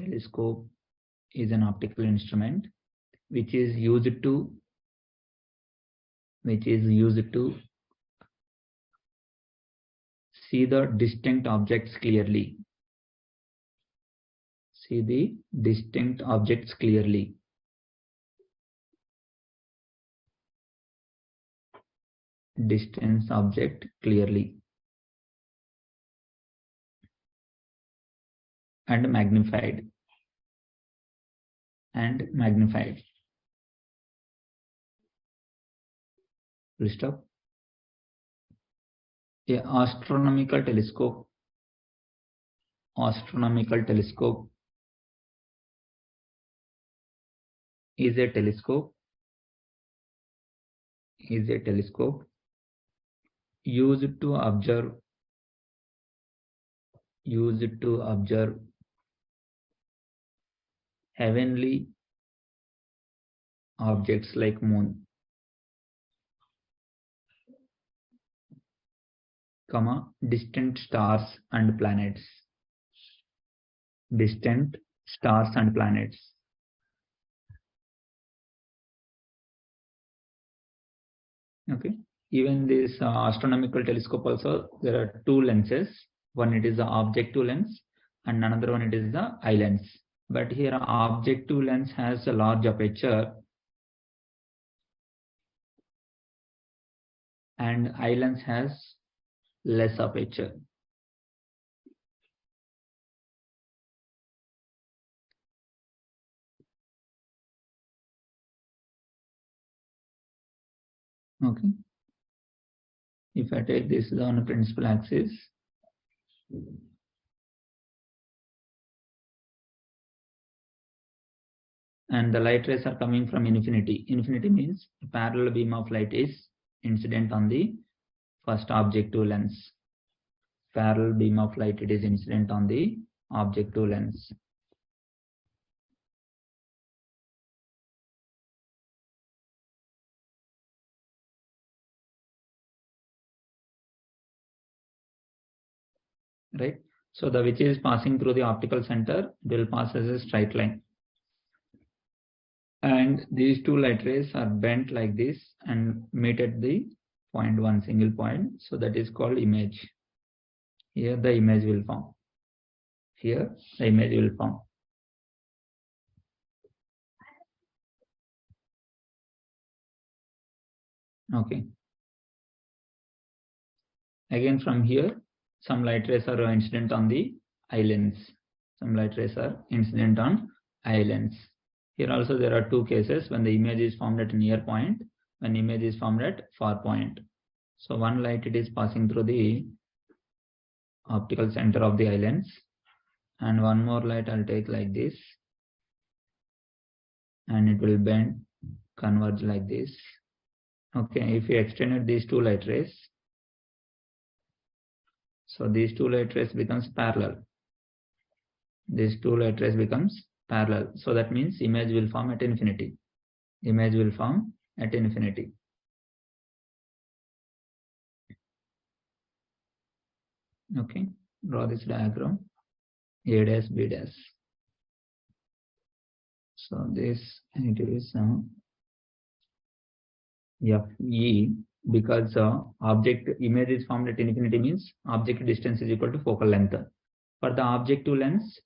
telescope is an optical instrument which is used to see the distinct objects clearly. See the distinct objects clearly. Distance object clearly. And magnified. Full stop. A astronomical telescope is a telescope used to observe heavenly objects like moon, distant stars and planets. Okay. Even this astronomical telescope also, there are two lenses. One it is the objective lens and another one it is the eye lens. But here objective lens has a large aperture and eye lens has less aperture. Okay. If I take this on a principal axis, and the light rays are coming from infinity. Infinity means a parallel beam of light is incident on the first objective lens. Parallel beam of light, it is incident on the objective lens. Right. So the which is passing through the optical center will pass as a straight line. And these two light rays are bent like this and meet at the point, one single point. So that is called image. Here the image will form. Here the image will form. Okay. Again from here, some light rays are incident on the eye lens. Some light rays are incident on eye lens. Here also there are two cases when the image is formed at near point, when image is formed at far point. So one light it is passing through the optical center of the eye lens, and one more light I'll take like this, and it will bend, converge like this. Okay, if we extended these two light rays, so these two light rays becomes parallel. These two light rays becomes parallel. So that means image will form at infinity. Image will form at infinity. Okay, draw this diagram. A dash, B dash. So this it is FE, because object image is formed at infinity means object distance is equal to focal length. For the objective lens,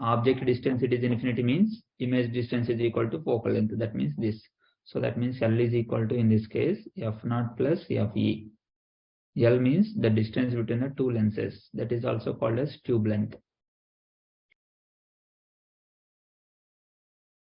object distance it is infinity means image distance is equal to focal length. That means this. So that means L is equal to, in this case, F0 plus FE. L means the distance between the two lenses. That is also called as tube length.